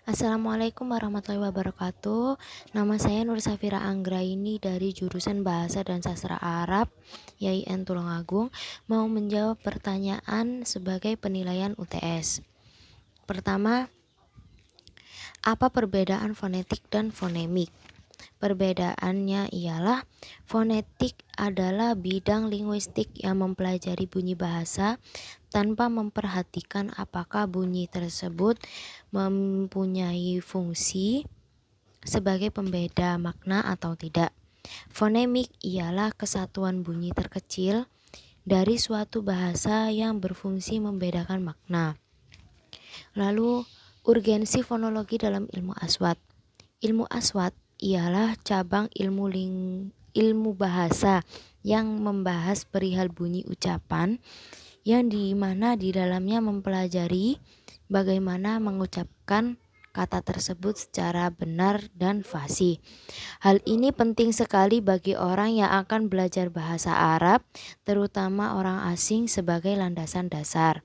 Assalamualaikum warahmatullahi wabarakatuh. Nama saya Nur Safira Anggraini dari jurusan Bahasa dan Sastra Arab YIN Tulungagung, mau menjawab pertanyaan sebagai penilaian UTS. Pertama, apa perbedaan fonetik dan fonemik? Perbedaannya ialah fonetik adalah bidang linguistik yang mempelajari bunyi bahasa tanpa memperhatikan apakah bunyi tersebut mempunyai fungsi sebagai pembeda makna atau tidak. Fonemik ialah kesatuan bunyi terkecil dari suatu bahasa yang berfungsi membedakan makna. Lalu, urgensi fonologi dalam ilmu aswat. Ilmu aswat ialah cabang ilmu bahasa yang membahas perihal bunyi ucapan, yang dimana di dalamnya mempelajari bagaimana mengucapkan kata tersebut secara benar dan fasih. Hal ini penting sekali bagi orang yang akan belajar bahasa Arab, terutama orang asing, sebagai landasan dasar.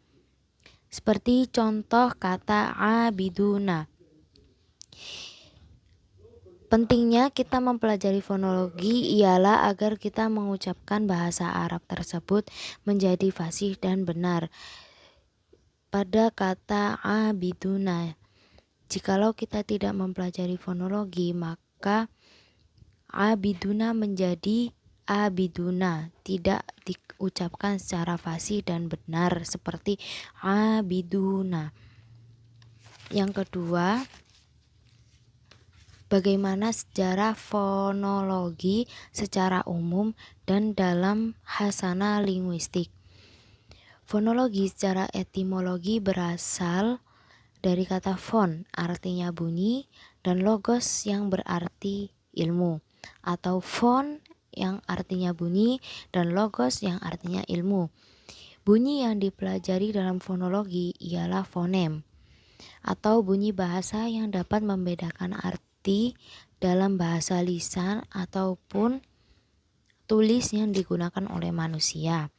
Seperti contoh kata abiduna. Pentingnya kita mempelajari fonologi ialah agar kita mengucapkan bahasa Arab tersebut menjadi fasih dan benar. Pada kata abiduna, jikalau kita tidak mempelajari fonologi, maka abiduna menjadi abiduna, tidak diucapkan secara fasih dan benar seperti abiduna. Yang kedua, bagaimana sejarah fonologi secara umum dan dalam khasanah linguistik. Fonologi secara etimologi berasal dari kata fon, artinya bunyi, dan logos yang berarti ilmu, atau fon yang artinya bunyi dan logos yang artinya ilmu. Bunyi yang dipelajari dalam fonologi ialah fonem, atau bunyi bahasa yang dapat membedakan arti dalam bahasa lisan ataupun tulis yang digunakan oleh manusia.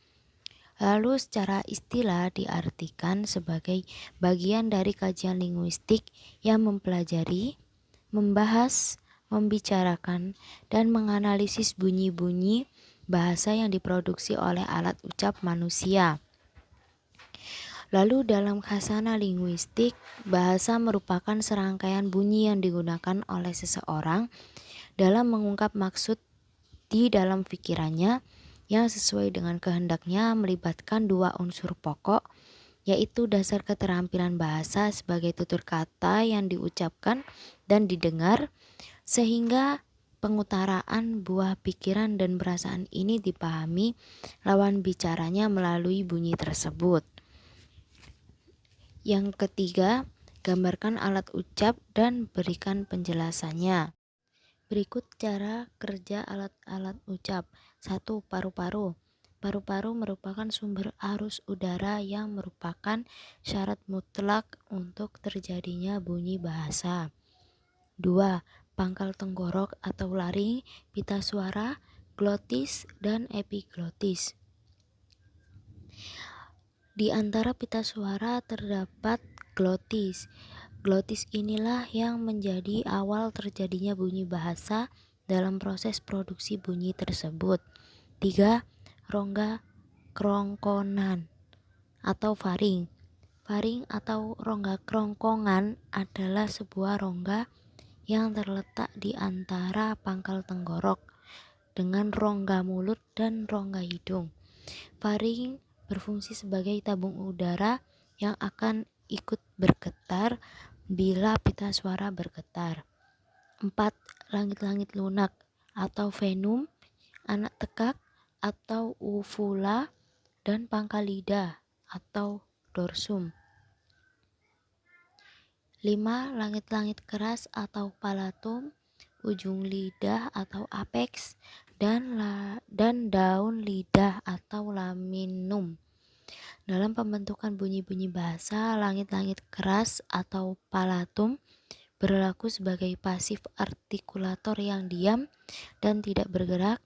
Lalu secara istilah diartikan sebagai bagian dari kajian linguistik yang mempelajari, membahas, membicarakan, dan menganalisis bunyi-bunyi bahasa yang diproduksi oleh alat ucap manusia. Lalu dalam khasanah linguistik, bahasa merupakan serangkaian bunyi yang digunakan oleh seseorang dalam mengungkap maksud di dalam pikirannya yang sesuai dengan kehendaknya, melibatkan dua unsur pokok, yaitu dasar keterampilan bahasa sebagai tutur kata yang diucapkan dan didengar, sehingga pengutaraan buah pikiran dan perasaan ini dipahami lawan bicaranya melalui bunyi tersebut. Yang ketiga, gambarkan alat ucap dan berikan penjelasannya. Berikut cara kerja alat-alat ucap. 1. Paru-paru. Paru-paru merupakan sumber arus udara yang merupakan syarat mutlak untuk terjadinya bunyi bahasa. 2. Pangkal tenggorok atau laring, pita suara, glotis, dan epiglotis. Di antara pita suara terdapat glotis. Glotis inilah yang menjadi awal terjadinya bunyi bahasa dalam proses produksi bunyi tersebut. 3. Rongga kerongkongan atau faring. Faring atau rongga kerongkongan adalah sebuah rongga yang terletak di antara pangkal tenggorok dengan rongga mulut dan rongga hidung. Faring berfungsi sebagai tabung udara yang akan ikut bergetar bila pita suara bergetar. 4. Langit-langit lunak atau venum, anak tekak atau uvula, dan pangkal lidah atau dorsum. 5. Langit-langit keras atau palatum, ujung lidah atau apex, dan daun lidah atau laminum. Dalam pembentukan bunyi-bunyi bahasa, langit-langit keras atau palatum berlaku sebagai pasif artikulator yang diam dan tidak bergerak.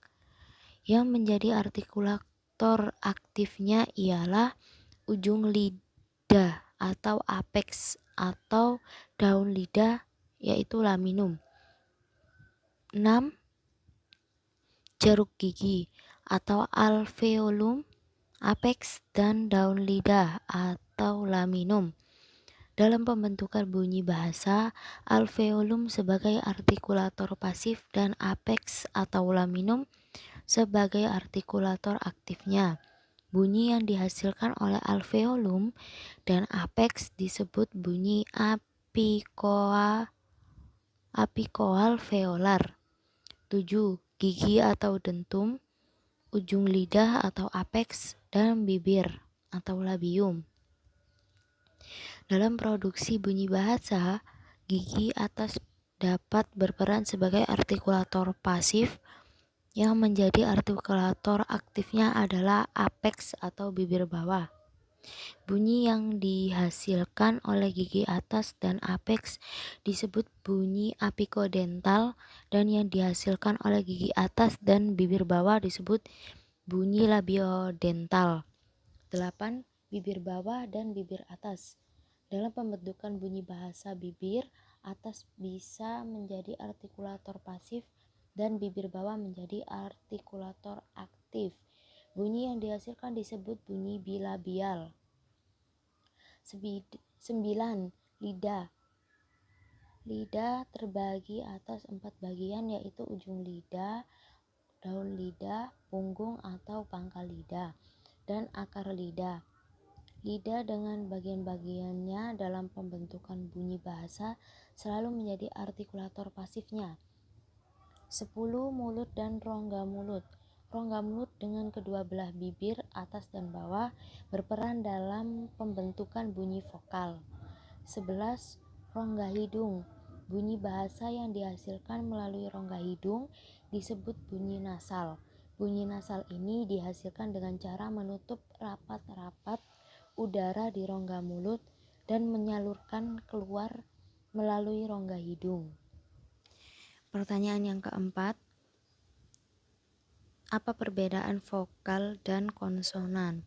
Yang menjadi artikulator aktifnya ialah ujung lidah atau apex atau daun lidah yaitu laminum. 6. Jeruk gigi atau alveolum, apex, dan daun lidah atau laminum. Dalam pembentukan bunyi bahasa, alveolum sebagai artikulator pasif dan apex atau laminum sebagai artikulator aktifnya. Bunyi yang dihasilkan oleh alveolum dan apex disebut bunyi apikoalveolar. 7. Gigi atau dentum, ujung lidah atau apex, dan bibir atau labium. Dalam produksi bunyi bahasa, gigi atas dapat berperan sebagai artikulator pasif, yang menjadi artikulator aktifnya adalah apex atau bibir bawah. Bunyi yang dihasilkan oleh gigi atas dan apex disebut bunyi apikodental, dan yang dihasilkan oleh gigi atas dan bibir bawah disebut bunyi labiodental. 8. Bibir bawah dan bibir atas. Dalam pembentukan bunyi bahasa, bibir atas bisa menjadi artikulator pasif dan bibir bawah menjadi artikulator aktif. Bunyi yang dihasilkan disebut bunyi bilabial. 9. Lidah. Lidah terbagi atas 4 bagian, yaitu ujung lidah, daun lidah, punggung atau pangkal lidah, dan akar lidah. Lidah dengan bagian-bagiannya dalam pembentukan bunyi bahasa selalu menjadi artikulator pasifnya. 10. Mulut dan rongga mulut. Rongga mulut dengan kedua belah bibir atas dan bawah berperan dalam pembentukan bunyi vokal. 11. Rongga hidung. Bunyi bahasa yang dihasilkan melalui rongga hidung disebut bunyi nasal. Bunyi nasal ini dihasilkan dengan cara menutup rapat-rapat udara di rongga mulut dan menyalurkan keluar melalui rongga hidung. Pertanyaan yang keempat, apa perbedaan vokal dan konsonan?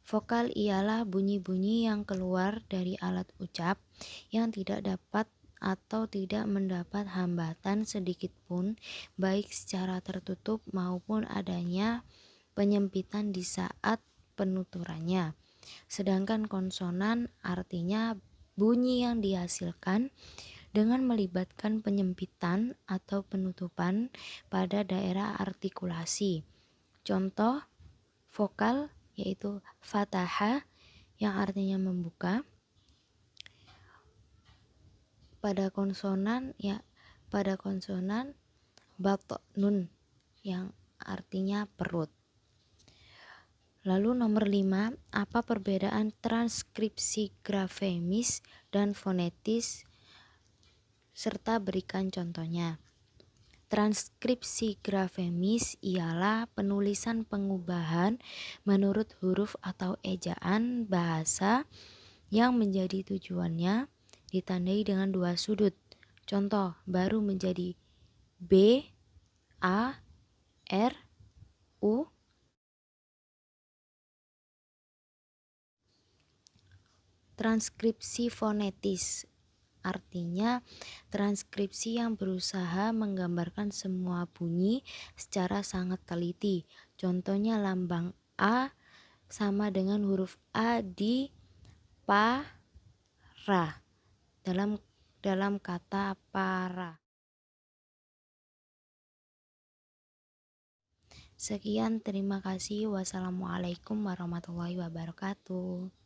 Vokal ialah bunyi-bunyi yang keluar dari alat ucap yang tidak dapat atau tidak mendapat hambatan sedikit pun, baik secara tertutup maupun adanya penyempitan di saat penuturannya. Sedangkan konsonan artinya bunyi yang dihasilkan dengan melibatkan penyempitan atau penutupan pada daerah artikulasi. Contoh vokal yaitu fataha yang artinya membuka. Pada konsonan batnun yang artinya perut. Lalu nomor 5, apa perbedaan transkripsi grafemis dan fonetis serta berikan contohnya. Transkripsi grafemis ialah penulisan pengubahan menurut huruf atau ejaan bahasa yang menjadi tujuannya ditandai dengan 2 sudut. Contoh, baru menjadi B, A, R, U. Transkripsi fonetis artinya transkripsi yang berusaha menggambarkan semua bunyi secara sangat teliti. Contohnya lambang A sama dengan huruf A di para dalam kata para. Sekian, terima kasih. Wassalamualaikum warahmatullahi wabarakatuh.